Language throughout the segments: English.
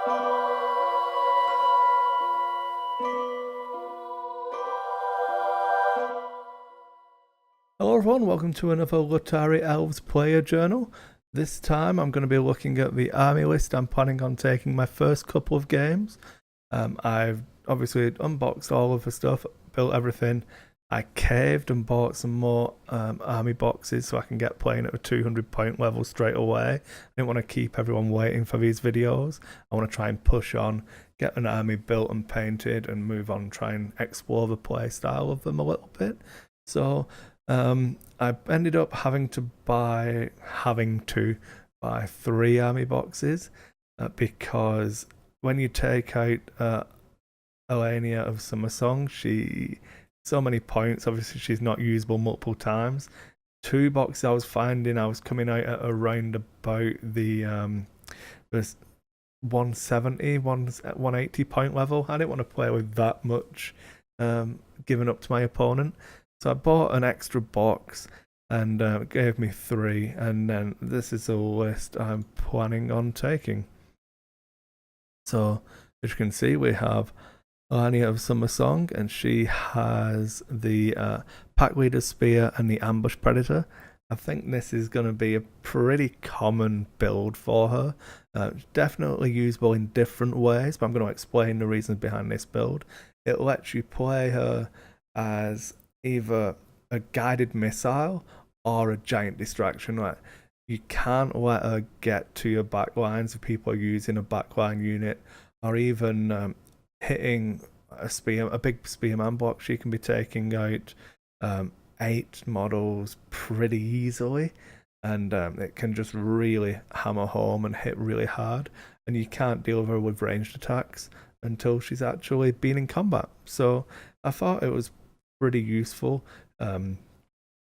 Hello everyone, welcome to another Latari Elves player journal. This time I'm going to be looking at the army list I'm planning on taking my first couple of games. I've obviously unboxed all of the stuff, built everything. I caved and bought some more army boxes so I can get playing at a 200 point level straight away. I didn't want to keep everyone waiting for these videos. I want to try and push on, get an army built and painted and move on, try and explore the play style of them a little bit. So I ended up having to buy 3 army boxes because when you take out Elenia of Summer Song, so many points. Obviously, she's not usable multiple times. 2 boxes I was finding, I was coming out at around about the 170, 180 point level. I didn't want to play with that much giving up to my opponent. So I bought an extra box and it gave me 3, and then this is a list I'm planning on taking. So as you can see, we have Elenia of Summer Song, and she has the Pack Leader Spear and the Ambush Predator. I think this is going to be a pretty common build for her. Definitely usable in different ways, but I'm going to explain the reasons behind this build. It lets you play her as either a guided missile or a giant distraction. Like, you can't let her get to your backlines if people are using a backline unit, or even hitting a big spearman block. She can be taking out 8 models pretty easily, and it can just really hammer home and hit really hard, and you can't deal with her with ranged attacks until she's actually been in combat. So I thought it was pretty useful.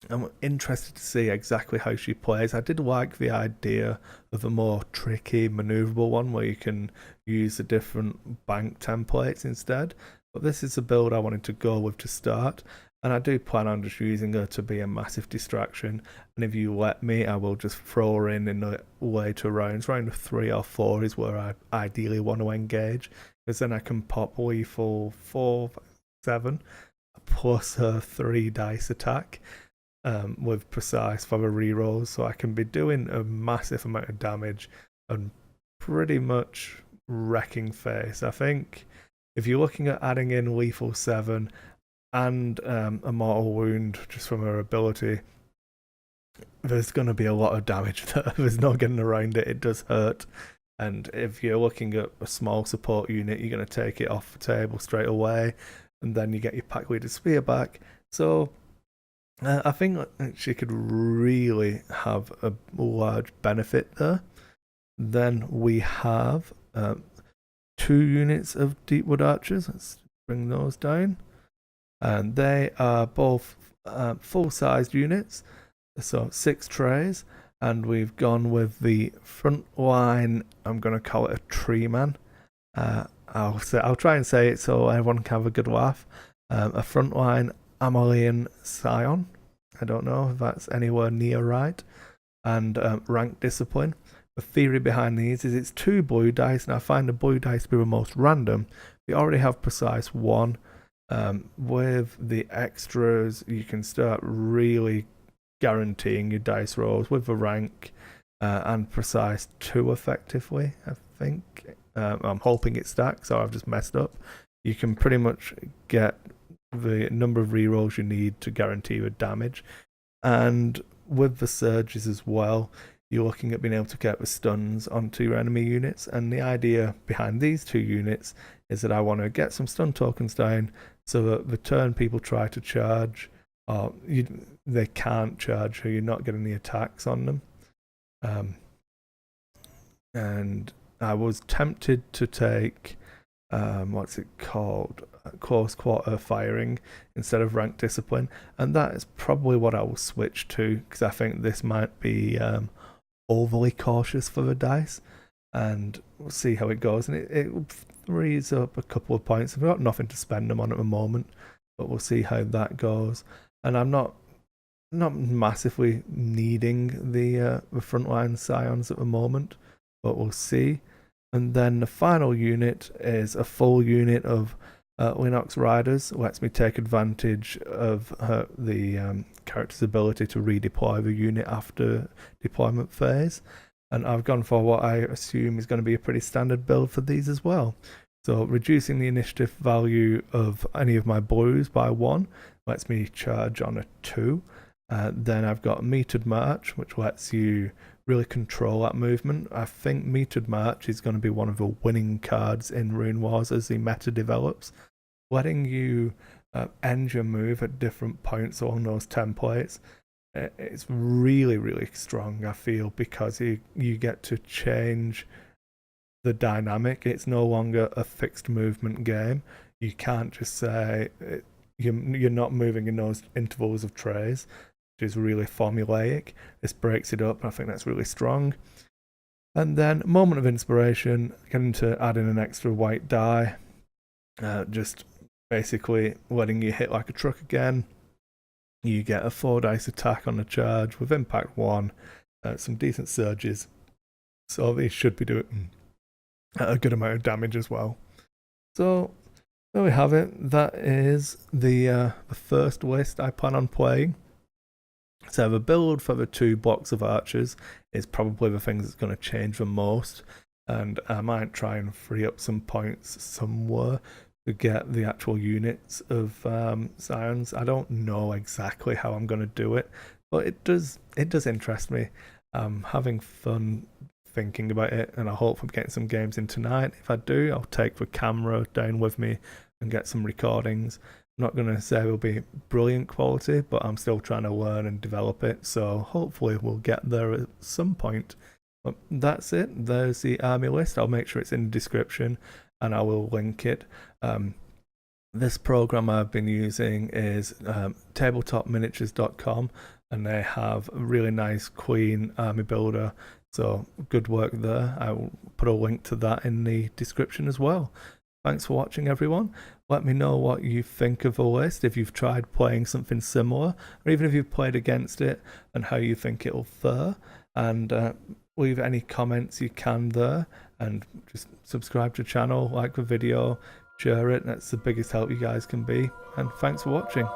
I'm interested to see exactly how she plays. I did like the idea of a more tricky, maneuverable one where you can use the different bank templates instead. But this is a build I wanted to go with to start, and I do plan on just using her to be a massive distraction. And if you let me, I will just throw her in the later rounds. Round 3 or 4 is where I ideally want to engage, because then I can pop lethal 4, 7 plus her 3 dice attack with precise for the rerolls, so I can be doing a massive amount of damage and pretty much wrecking face. I think if you're looking at adding in lethal 7 and a mortal wound just from her ability, there's going to be a lot of damage there. There's no getting around it. It does hurt. And if you're looking at a small support unit, you're going to take it off the table straight away, and then you get your Pack Leader Spear back. So I think she could really have a large benefit there. Then we have 2 units of Deepwood Archers. Let's bring those down. And they are both full-sized units, so 6 trays. And we've gone with the front line, I'm going to call it a tree man. I'll try and say it so everyone can have a good laugh. A frontline Amalian Scion. I don't know if that's anywhere near right. And rank discipline. The theory behind these is it's 2 blue dice, and I find the blue dice to be the most random. We already have precise 1. With the extras, you can start really guaranteeing your dice rolls with the rank and precise 2 effectively, I think. I'm hoping it stacks, or I've just messed up. You can pretty much get the number of rerolls you need to guarantee your damage. And with the surges as well, you're looking at being able to get the stuns onto your enemy units. And the idea behind these 2 units is that I want to get some stun tokens down so that the turn people try to charge, or they can't charge, so you're not getting the attacks on them. And I was tempted to take, what's it called? Close quarter firing instead of rank discipline. And that is probably what I will switch to, because I think this might be overly cautious for the dice. And we'll see how it goes. And it frees up a couple of points. I've got nothing to spend them on at the moment, but we'll see how that goes. And I'm not massively needing the frontline scions at the moment, but we'll see. And then the final unit is a full unit of Linux riders. Lets me take advantage of the character's ability to redeploy the unit after deployment phase. And I've gone for what I assume is going to be a pretty standard build for these as well. So reducing the initiative value of any of my blues by 1 lets me charge on a 2. Then I've got metered march, which lets you really control that movement. I think metered march is going to be one of the winning cards in RuneWars as the meta develops, letting you end your move at different points along those templates. It's really, really strong, I feel, because you get to change the dynamic. It's no longer a fixed movement game. You can't just say you're not moving in those intervals of trays, which is really formulaic. This breaks it up, and I think that's really strong. And then moment of inspiration, getting to add in an extra white die, just basically letting you hit like a truck again. You get a 4 dice attack on the charge with impact 1, some decent surges. So these should be doing a good amount of damage as well. So there we have it. That is the first list I plan on playing. So the build for the 2 blocks of archers is probably the thing that's going to change the most, and I might try and free up some points somewhere to get the actual units of Scions. I don't know exactly how I'm going to do it, but it does interest me. I'm having fun thinking about it, and I hope I'm getting some games in tonight. If I do, I'll take the camera down with me and get some recordings. I'm not going to say it'll be brilliant quality, but I'm still trying to learn and develop it, so hopefully we'll get there at some point. But that's it. There's the army list. I'll make sure it's in the description and I will link it. This program I've been using is tabletopminiatures.com, and they have a really nice Queen army builder, so good work there. I will put a link to that in the description as well. Thanks for watching, everyone. Let me know what you think of the list, if you've tried playing something similar, or even if you've played against it, and how you think it'll fare. And leave any comments you can there, and just subscribe to the channel, like the video, share it. That's the biggest help you guys can be. And thanks for watching.